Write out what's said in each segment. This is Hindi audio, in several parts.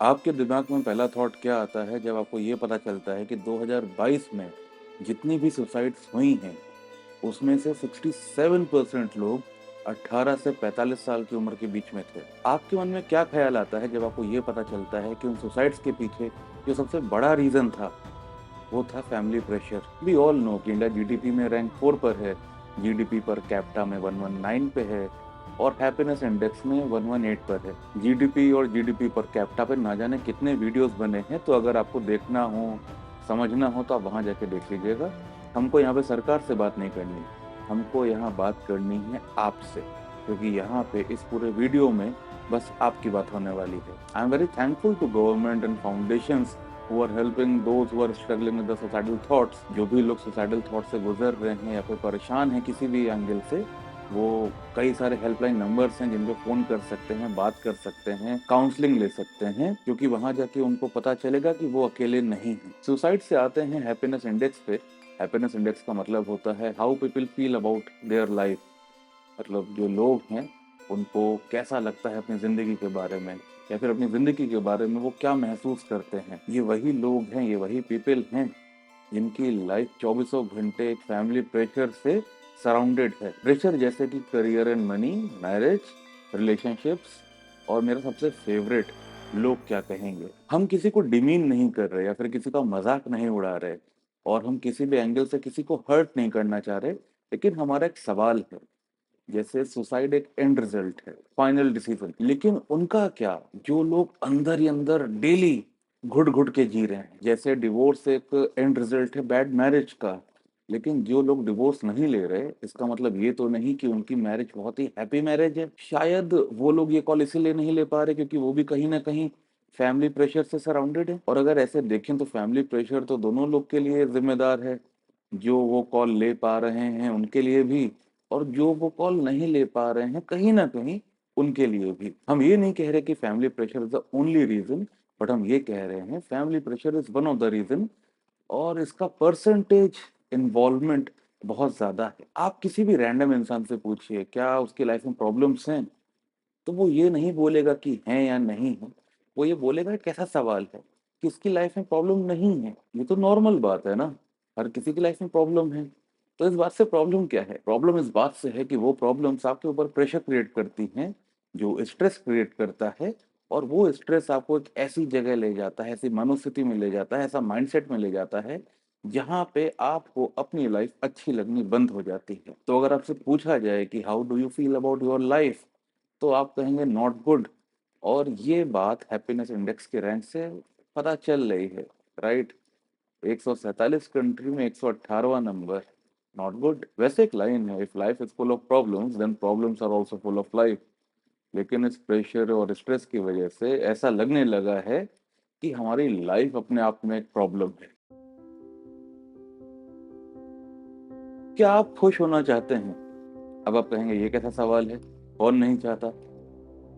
आपके दिमाग में पहला थॉट क्या आता है जब आपको ये पता चलता है कि 2022 में जितनी भी सुसाइड्स हुई हैं, उसमें से 67% लोग 18 से 45 साल की उम्र के बीच में थे। आपके मन में क्या ख्याल आता है जब आपको ये पता चलता है कि उन सुसाइड्स के पीछे जो सबसे बड़ा रीज़न था, वो था family pressure. We all know कि इंडिया जीडीपी में रैंक 4 पर है, जीडीपी पर कैपिटा में 119 पे है और हैप्पीनेस इंडेक्स में 118 पर है। जीडीपी और जीडीपी पर कैपिटा पे ना जाने कितने वीडियोस बने हैं, तो अगर आपको देखना हो, समझना हो तो आप वहाँ जाके देख लीजिएगा। हमको यहाँ पे सरकार से बात नहीं करनी, हमको यहाँ बात करनी है आपसे, क्योंकि यहाँ पे इस पूरे वीडियो में बस आपकी बात होने वाली है। I am very thankful to government and foundations who are helping those who are struggling with the suicidal thoughts। जो भी लोग suicidal thoughts से गुजर रहे हैं या फिर परेशान हैं किसी भी एंगल से, वो कई सारे हेल्पलाइन नंबर्स हैं जिन पे फ़ोन कर सकते हैं, बात कर सकते हैं, काउंसलिंग ले सकते हैं, क्योंकि वहाँ जाके उनको पता चलेगा कि वो अकेले नहीं हैं। सुसाइड से आते हैं हैप्पीनेस इंडेक्स पे। हैप्पीनेस इंडेक्स का मतलब होता है how people feel about their life, मतलब जो लोग हैं उनको कैसा लगता है अपनी ज़िंदगी के बारे में, या फिर अपनी ज़िंदगी के बारे में वो क्या महसूस करते हैं। ये वही लोग हैं, ये वही पीपल हैं जिनकी लाइफ चौबीसों घंटे एक फैमिली प्रेशर से सराउंडेड है। प्रेशर जैसे कि career and money, marriage, relationships और मेरा सबसे फेवरेट, लोग क्या कहेंगे। हम किसी को डिमीन नहीं कर रहे या फिर किसी का मजाक नहीं उड़ा रहे और हम किसी भी एंगल से किसी को हर्ट नहीं करना चाह रहे, लेकिन हमारा एक सवाल है। जैसे सुसाइड एक एंड रिजल्ट है, फाइनल डिसीजन, लेकिन उनका क्या जो लोग अंदर ही अंदर डेली घुट घुट के जी रहे हैं। जैसे डिवोर्स एक एंड रिजल्ट है बैड मैरिज का, लेकिन जो लोग डिवोर्स नहीं ले रहे, इसका मतलब ये तो नहीं कि उनकी मैरिज बहुत ही हैप्पी मैरिज है। शायद वो लोग ये कॉल इसीलिए नहीं ले पा रहे क्योंकि वो भी कहीं ना कहीं फैमिली प्रेशर से सराउंडेड है। और अगर ऐसे देखें तो फैमिली प्रेशर तो दोनों लोग के लिए जिम्मेदार है, जो वो कॉल ले पा रहे हैं उनके लिए भी, और जो वो कॉल नहीं ले पा रहे हैं कहीं ना कहीं उनके लिए भी। हम ये नहीं कह रहे कि family pressure is the only reason, but हम ये कह रहे हैं family pressure is one of the reason, और इसका परसेंटेज इन्वॉल्वमेंट बहुत ज्यादा है। आप किसी भी रैंडम इंसान से पूछिए क्या उसकी लाइफ में प्रॉब्लम्स हैं, तो वो ये नहीं बोलेगा कि हैं या नहीं है, वो ये बोलेगा कैसा सवाल है, किसकी लाइफ में प्रॉब्लम नहीं है। ये तो नॉर्मल बात है ना, हर किसी की लाइफ में प्रॉब्लम है। तो इस बात से प्रॉब्लम क्या है? प्रॉब्लम इस बात से है कि वो प्रॉब्लम्स आपके ऊपर प्रेशर क्रिएट करती हैं, जो स्ट्रेस क्रिएट करता है, और वो स्ट्रेस आपको एक ऐसी जगह ले जाता है, ऐसी मनोस्थिति में ले जाता है, ऐसा माइंडसेट में ले जाता है जहाँ पे आपको अपनी लाइफ अच्छी लगनी बंद हो जाती है। तो अगर आपसे पूछा जाए कि how do you feel about your life, तो आप कहेंगे नॉट गुड। और ये बात हैप्पीनेस इंडेक्स के रैंक से पता चल रही है, राइट? 147 कंट्री में 118वां नंबर, नॉट गुड। वैसे एक लाइन है, if life is full of problems then problems are also full of life. लेकिन इस प्रेशर और स्ट्रेस की वजह से ऐसा लगने लगा है कि हमारी लाइफ अपने आप में एक प्रॉब्लम है। क्या आप खुश होना चाहते हैं? अब आप कहेंगे ये कैसा सवाल है, कौन नहीं चाहता?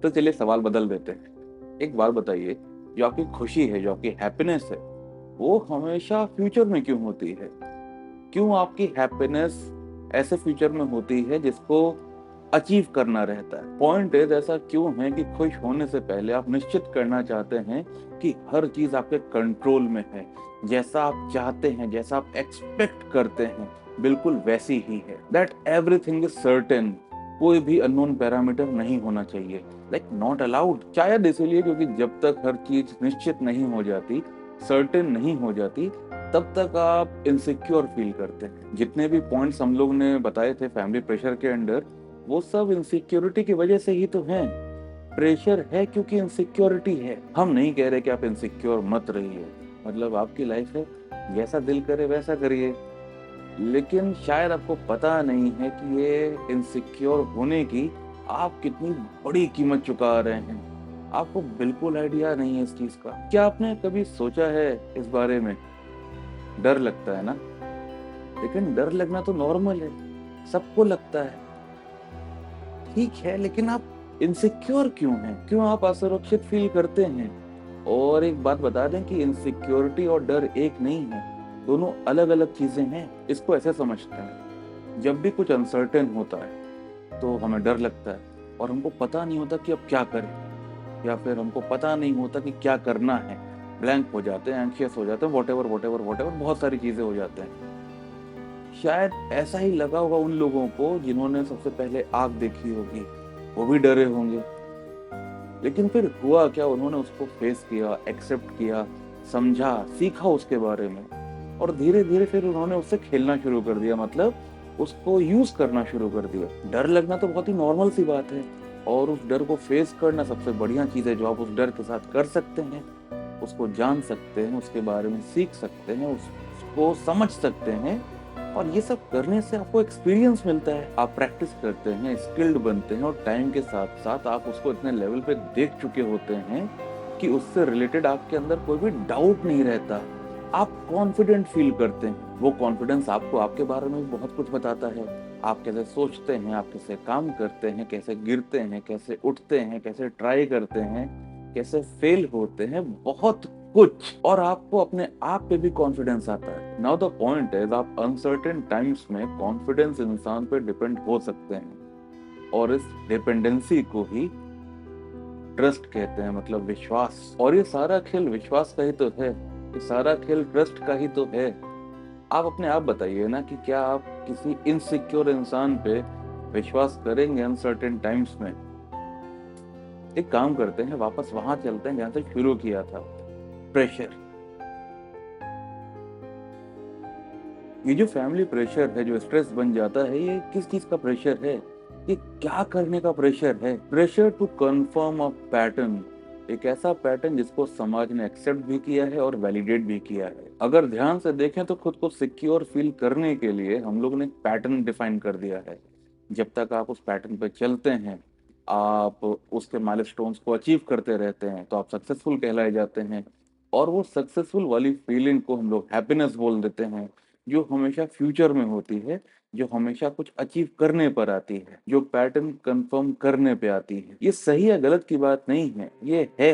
तो चलिए सवाल बदल देते हैं। एक बात बताइए, जो आपकी खुशी है, जो आपकी हैप्पीनेस है, वो हमेशा फ्यूचर में क्यों होती है? क्यों आपकी हैप्पीनेस ऐसे फ्यूचर में होती है जिसको अचीव करना रहता है? पॉइंट इज ऐसा क्यों है कि खुश होने से पहले आप निश्चित करना चाहते हैं कि हर चीज आपके कंट्रोल में है, जैसा आप चाहते हैं, जैसा आप एक्सपेक्ट करते हैं, बिल्कुल वैसी ही है। दैट एवरीथिंग इज सर्टेन, कोई भी अननोन पैरामीटर नहीं होना चाहिए, लाइक नॉट अलाउड। शायद इसीलिए क्योंकि जब तक हर चीज निश्चित नहीं हो जाती, सर्टेन नहीं हो जाती, तब तक आप इनसिक्योर फील करते हैं। जितने भी पॉइंट्स हम लोग ने बताए थे फैमिली प्रेशर के अंडर, वो सब इनसिक्योरिटी की वजह से ही तो है। प्रेशर है क्योंकि इनसिक्योरिटी है। हम नहीं कह रहे कि आप इनसिक्योर मत रहिए, मतलब आपकी लाइफ है, जैसा दिल करे वैसा करिए, लेकिन शायद आपको पता नहीं है कि ये इनसिक्योर होने की आप कितनी बड़ी कीमत चुका रहे हैं। आपको बिल्कुल आइडिया नहीं है इस चीज का। क्या आपने कभी सोचा है इस बारे में? डर लगता है ना, लेकिन डर लगना तो नॉर्मल है, सबको लगता है, ठीक है, लेकिन आप इनसिक्योर क्यों हैं? क्यों आप असुरक्षित फील करते हैं? और एक बात बता दें कि इनसिक्योरिटी और डर एक नहीं है, दोनों अलग अलग चीजें हैं। इसको ऐसे समझते हैं, जब भी कुछ अनसर्टेन होता है तो हमें डर लगता है और हमको पता नहीं होता कि अब क्या करें। या फिर हमको पता नहीं होता कि क्या करना है, ब्लैंक हो जाते हैं, एंग्शियस हो जाते हैं, व्हाटएवर व्हाटएवर व्हाटएवर बहुत सारी चीजें हो जाते हैं। शायद ऐसा ही लगा होगा उन लोगों को जिन्होंने सबसे पहले आग देखी होगी, वो भी डरे होंगे। लेकिन फिर हुआ क्या, उन्होंने उसको फेस किया, एक्सेप्ट किया, समझा, सीखा उसके बारे में, और धीरे धीरे फिर उन्होंने उससे खेलना शुरू कर दिया, मतलब उसको यूज करना शुरू कर दिया। डर लगना तो बहुत ही नॉर्मल सी बात है, और उस डर को फेस करना सबसे बढ़िया चीज है जो आप उस डर के साथ कर सकते हैं। उसको जान सकते हैं, उसके बारे में सीख सकते हैं, उसको समझ सकते हैं, और ये सब करने से आपको एक्सपीरियंस मिलता है। आप प्रैक्टिस करते हैं, स्किल्ड बनते हैं, और टाइम के साथ साथ आप उसको इतने लेवल पे देख चुके होते हैं कि उससे रिलेटेड आपके अंदर कोई भी डाउट नहीं रहता। आप कॉन्फिडेंट फील करते हैं। वो कॉन्फिडेंस आपको आपके बारे में भी बहुत कुछ बताता है। आप कैसे सोचते हैं, आप कैसे काम करते हैं, कैसे गिरते हैं, कैसे उठते हैं, कैसे ट्राई करते हैं, कैसे फेल होते हैं, बहुत कुछ। और आपको अपने आप पे भी कॉन्फिडेंस आता है। नाउ द पॉइंट इज, आप अनसर्टेन टाइम्स में कॉन्फिडेंस इंसान पे डिपेंड हो सकते हैं, और इस डिपेंडेंसी को ही ट्रस्ट कहते हैं, मतलब विश्वास। और ये सारा खेल विश्वास का ही तो है, ये सारा खेल ट्रस्ट का ही तो है। आप अपने आप बताइए ना कि क्या आप किसी इनसिक्योर इंसान पे विश्वास करेंगे अनसर्टेन टाइम्स में? एक काम करते हैं, वापस वहां चलते हैं जहां से शुरू किया था, प्रेशर। ये जो फैमिली प्रेशर है, जो स्ट्रेस बन जाता है, ये किस चीज का प्रेशर है? ये क्या करने का प्रेशर है? Pressure to confirm a pattern, एक ऐसा पैटर्न जिसको समाज ने एक्सेप्ट भी किया है और वैलिडेट भी किया है। अगर ध्यान से देखें तो खुद को सिक्योर फील करने के लिए हम लोग ने एक पैटर्न डिफाइन कर दिया है। जब तक आप उस पैटर्न पे चलते हैं, आप उसके माइलस्टोन्स को अचीव करते रहते हैं, तो आप सक्सेसफुल कहलाए जाते हैं। और वो सक्सेसफुल वाली फीलिंग को हम लोग हैप्पीनेस बोल देते हैं, जो हमेशा फ्यूचर में होती है, जो हमेशा कुछ अचीव करने पर आती है, जो पैटर्न कंफर्म करने पे आती है। ये सही या गलत की बात नहीं है, ये है।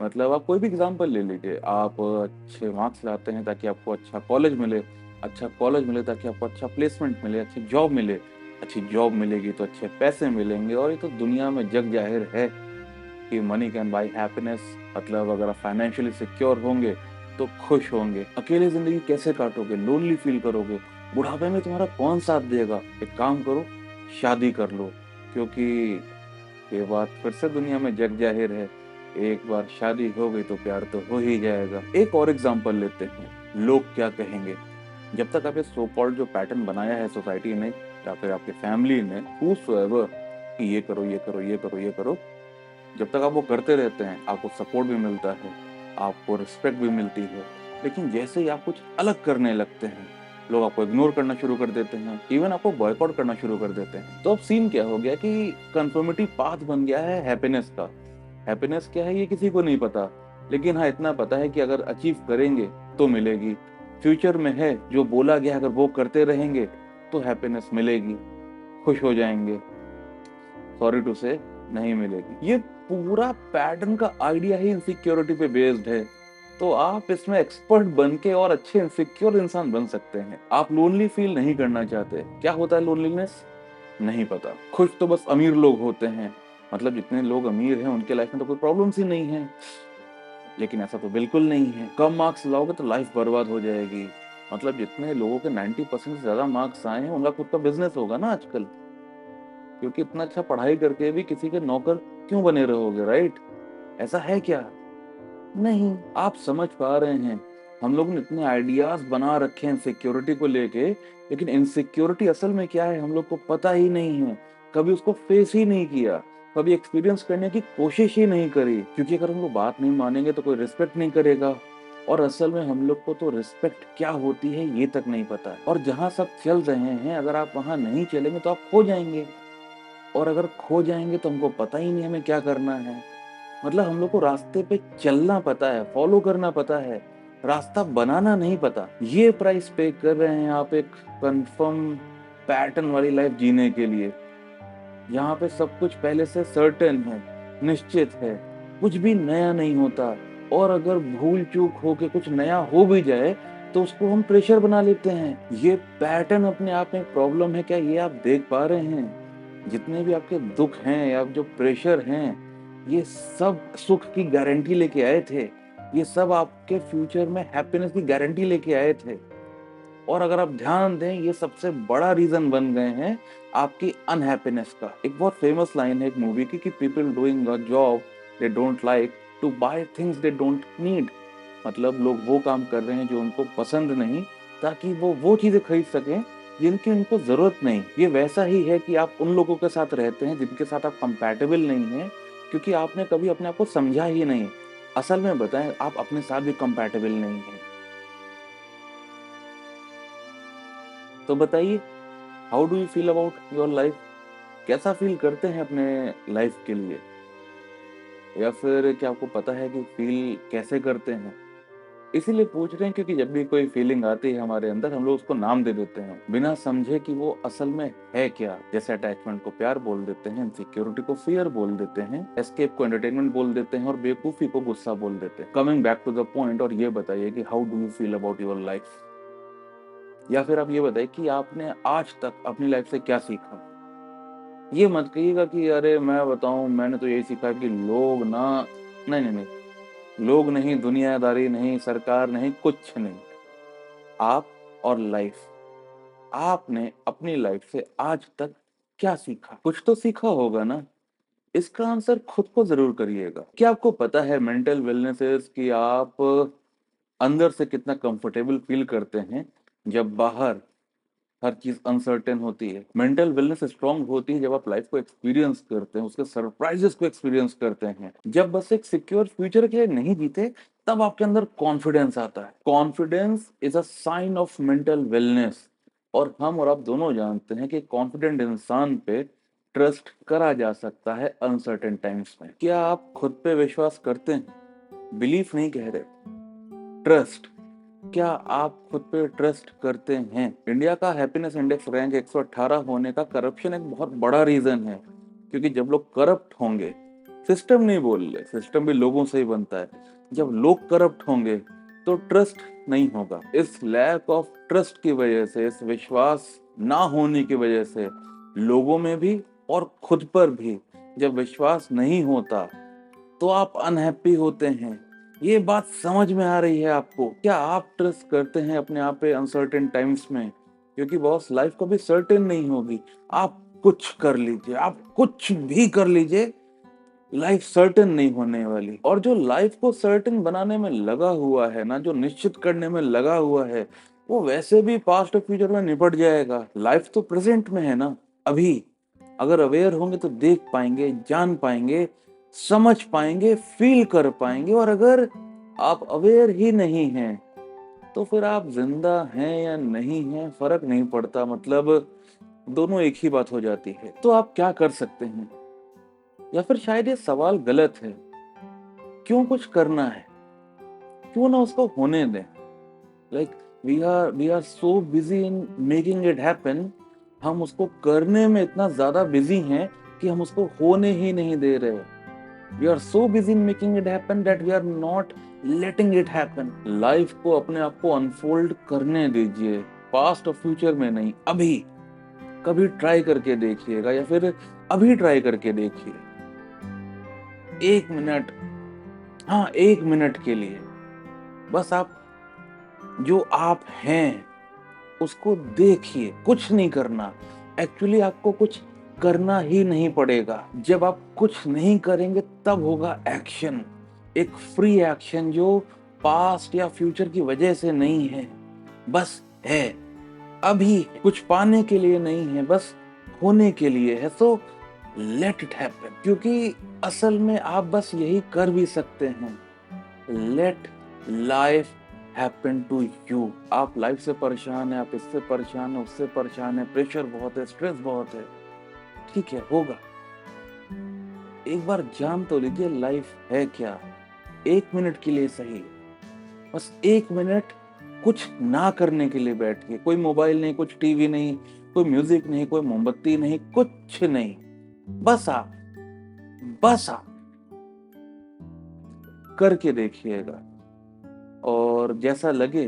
मतलब आप कोई भी एग्जांपल ले लीजिए, आप अच्छे मार्क्स लाते हैं ताकि आपको अच्छा कॉलेज मिले, अच्छा कॉलेज मिले ताकि आपको अच्छा प्लेसमेंट मिले, अच्छी जॉब मिले, अच्छी जॉब मिलेगी तो अच्छे पैसे मिलेंगे। और ये तो दुनिया में जग जाहिर है कि मनी कैन बाय हैप्पीनेस। मतलब अगर आप फाइनेंशियली सिक्योर होंगे तो खुश होंगे। अकेले जिंदगी कैसे काटोगे? लोनली फील करोगे। बुढ़ापे में तुम्हारा कौन साथ देगा? एक काम करो, शादी कर लो, क्योंकि ये बात फिर से दुनिया में जग जाहिर है, एक बार शादी हो गई तो प्यार तो हो ही जाएगा। एक और एग्जांपल लेते हैं, लोग क्या कहेंगे। जब तक आप ये सो कॉल्ड जो पैटर्न बनाया है सोसाइटी ने या फिर आपकी फैमिली ने, whosoever, कि ये करो ये करो ये करो ये करो, जब तक आप वो करते रहते हैं, आपको सपोर्ट भी मिलता है, आपको रिस्पेक्ट भी मिलती है। लेकिन जैसे ही आप कुछ अलग करने लगते हैं, लोग आपको इग्नोर करना शुरू कर देते हैं, इवन आपको बॉयकॉट करना शुरू कर देते हैं। तो अब सीन क्या हो गया कि कंफर्मिटी पाथ बन गया है हैप्पीनेस का। हैप्पीनेस क्या है ये किसी को नहीं पता, लेकिन हाँ इतना पता है कि अगर अचीव करेंगे तो मिलेगी। फ्यूचर में है, जो बोला गया अगर वो करते रहेंगे तो हैप्पीनेस मिलेगी, खुश हो जाएंगे। सॉरी टू से, नहीं मिलेगी। ये पूरा पैटर्न का आइडिया ही इनसिक्योरिटी पे बेस्ड है। तो आप इसमें एक्सपर्ट बन के और अच्छे इनसिक्योर इंसान बन सकते हैं। आप लोनली फील नहीं करना चाहते। क्या होता है लोनलीनेस? नहीं पता। खुश तो बस अमीर लोग होते हैं। मतलब जितने लोग अमीर हैं उनके लाइफ में तो कोई प्रॉब्लम्स ही नहीं है। लेकिन ऐसा तो बिल्कुल नहीं है। कम मार्क्स लाओगे तो लाइफ बर्बाद हो जाएगी। मतलब जितने लोगों के 90% से ज्यादा मार्क्स आए हैं उनका खुद का बिजनेस होगा ना आजकल। क्योंकि इतना अच्छा पढ़ाई करके भी किसी के नौकर क्यों बने रहोगे, राइट? ऐसा है क्या? नहीं। आप समझ पा रहे हैं, हम लोग ने इतने आइडियाज बना रखे हैं सिक्योरिटी को लेके, लेकिन इनसिक्योरिटी असल में क्या है हम लोग को पता ही नहीं है। कभी उसको फेस ही नहीं किया, कभी एक्सपीरियंस करने की कोशिश ही नहीं करी। क्योंकि अगर हम लोग बात नहीं मानेंगे तो कोई रिस्पेक्ट नहीं करेगा, और असल में हम लोग को तो रिस्पेक्ट क्या होती है ये तक नहीं पता है। और जहाँ सब चल रहे हैं, अगर आप वहां नहीं चलेंगे तो आप खो जाएंगे, और अगर खो जाएंगे तो हमको पता ही नहीं हमें क्या करना है। मतलब हम लोग को रास्ते पे चलना पता है, फॉलो करना पता है, रास्ता बनाना नहीं पता। ये प्राइस पे कर रहे हैं आप एक कंफर्म पैटर्न वाली लाइफ जीने के लिए, यहाँ पे सब कुछ पहले से सर्टेन है, निश्चित है, कुछ भी नया नहीं होता। और अगर भूल चूक हो के कुछ नया हो भी जाए तो उसको हम प्रेशर बना लेते हैं। ये पैटर्न अपने आप में प्रॉब्लम है, क्या ये आप देख पा रहे हैं? जितने भी आपके दुख हैं या जो प्रेशर हैं, ये सब सुख की गारंटी लेके आए थे, ये सब आपके फ्यूचर में हैप्पीनेस की गारंटी लेके आए थे। और अगर आप ध्यान दें, ये सबसे बड़ा रीजन बन गए हैं आपकी अनहैप्पीनेस का। एक बहुत फेमस लाइन है एक मूवी की कि people doing a job they don't like to buy things they don't need. मतलब लोग वो काम कर रहे हैं जो उनको पसंद नहीं, ताकि वो चीजें खरीद सकें जिनकी उनको जरूरत नहीं। ये वैसा ही है कि आप उन लोगों के साथ रहते हैं जिनके साथ आप कंपैटिबल नहीं हैं, क्योंकि आपने कभी अपने आप को समझा ही नहीं। असल में बताएं, आप अपने साथ भी कंपैटिबल नहीं हैं। तो बताइए, how do you feel about your life? कैसा फील करते हैं अपने लाइफ के लिए? या फिर क्या आपको पता है कि फील कैसे करते हैं? इसीलिए पूछ रहे हैं क्योंकि जब भी कोई फीलिंग आती है हमारे अंदर, हम लोग उसको नाम दे देते हैं बिना समझे कि वो असल में है क्या। जैसे अटैचमेंट को प्यार बोल देते हैं, इनसिक्योरिटी को फियर बोल देते हैं, एस्केप को एंटरटेनमेंट बोल देते हैं और बेवकूफी को गुस्सा बोल देते हैं। Coming back to the point, और ये बताइए कि how do you feel about your life? या फिर आप ये बताइए कि आपने आज तक अपनी लाइफ से क्या सीखा। ये मत कहिएगा कि अरे मैं बताऊं, मैंने तो यही सीखा कि लोग ना, नहीं नहीं नहीं, लोग नहीं, दुनियादारी नहीं, सरकार नहीं, कुछ नहीं। आप और लाइफ, आपने अपनी लाइफ से आज तक क्या सीखा? कुछ तो सीखा होगा ना। इसका आंसर खुद को जरूर करिएगा। क्या आपको पता है मेंटल वेलनेस कि आप अंदर से कितना कंफर्टेबल फील करते हैं जब बाहर हर चीज अनसर्टेन होती है? मेंटल वेलनेस स्ट्रांग होती है जब आप लाइफ को एक्सपीरियंस करते हैं, उसके सरप्राइजेस को एक्सपीरियंस करते हैं। जब बस एक सिक्योर फ्यूचर के लिए नहीं जीते, तब आपके अंदर कॉन्फिडेंस आता है। Confidence is a sign of mental wellness. और हम और आप दोनों जानते हैं कि कॉन्फिडेंट इंसान पे ट्रस्ट करा जा सकता है अनसर्टेन टाइम्स में। क्या आप खुद पे विश्वास करते हैं? बिलीफ नहीं कह रहे, ट्रस्ट। क्या आप खुद पे ट्रस्ट करते हैं? इंडिया का हैप्पीनेस इंडेक्स रैंक 118 होने का करप्शन एक बहुत बड़ा रीजन है। क्योंकि जब लोग करप्ट होंगे, सिस्टम नहीं बोल रहे, सिस्टम भी लोगों से ही बनता है, जब लोग करप्ट होंगे तो ट्रस्ट नहीं होगा। इस लैक ऑफ ट्रस्ट की वजह से, इस विश्वास ना होने की वजह से लोगों में भी और खुद पर भी जब विश्वास नहीं होता, तो आप अनहैप्पी होते हैं। ये बात समझ में आ रही है आपको? क्या आप ट्रस्ट करते हैं अपने आप पे अनसर्टेन टाइम्स में? क्योंकि बॉस, लाइफ कभी सर्टेन नहीं होगी। आप कुछ कर लीजिए, आप कुछ भी कर लीजिए, लाइफ सर्टेन नहीं होने वाली। और जो लाइफ को सर्टेन बनाने में लगा हुआ है ना, जो निश्चित करने में लगा हुआ है, वो वैसे भी पास्ट और फ्यूचर में निपट जाएगा। लाइफ तो प्रेजेंट में है ना, अभी। अगर अवेयर होंगे तो देख पाएंगे, जान पाएंगे, समझ पाएंगे, फील कर पाएंगे। और अगर आप अवेयर ही नहीं हैं, तो फिर आप जिंदा हैं या नहीं हैं फर्क नहीं पड़ता। मतलब दोनों एक ही बात हो जाती है। तो आप क्या कर सकते हैं? या फिर शायद ये सवाल गलत है, क्यों कुछ करना है? क्यों ना उसको होने दें। Like we are so busy in making it happen, हम उसको करने में इतना ज्यादा बिजी हैं कि हम उसको होने ही नहीं दे रहे। We are so busy in making it happen that we are not letting it happen. Life को, अपने आप को अनफोल्ड करने दीजिए, पास्ट और फ्यूचर में नहीं, अभी। कभी ट्राई करके देखिएगा, या फिर अभी ट्राई करके देखिए, 1 मिनट, हाँ 1 मिनट के लिए। बस आप जो आप हैं उसको देखिए, कुछ नहीं करना। एक्चुअली आपको कुछ करना ही नहीं पड़ेगा। जब आप कुछ नहीं करेंगे तब होगा एक्शन, एक फ्री एक्शन जो पास्ट या फ्यूचर की वजह से नहीं है, बस है अभी। कुछ पाने के लिए नहीं है, बस होने के लिए है। So let it happen. क्योंकि असल में आप बस यही कर भी सकते हैं। Let life happen to you. आप लाइफ से परेशान है, आप इससे परेशान है, उससे परेशान है, प्रेशर बहुत है, स्ट्रेस बहुत है, ठीक है, होगा। एक बार जान तो लीजिए लाइफ है क्या। 1 मिनट के लिए सही, बस 1 मिनट कुछ ना करने के लिए बैठिए। कोई मोबाइल नहीं, कुछ टीवी नहीं, कोई म्यूजिक नहीं, कोई मोमबत्ती नहीं, कुछ नहीं। बस आप करके देखिएगा, और जैसा लगे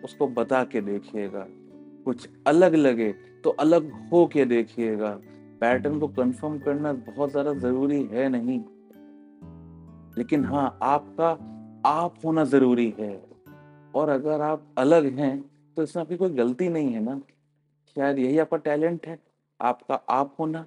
उसको बता के देखिएगा। कुछ अलग लगे तो अलग हो के देखिएगा। पैटर्न को कंफर्म करना बहुत ज्यादा जरूरी है नहीं। लेकिन हाँ, आपका आप होना ज़रूरी है और अगर आप अलग हैं, तो इसमें आपकी कोई गलती नहीं है ना। शायद यही आपका टैलेंट है, आपका आप होना।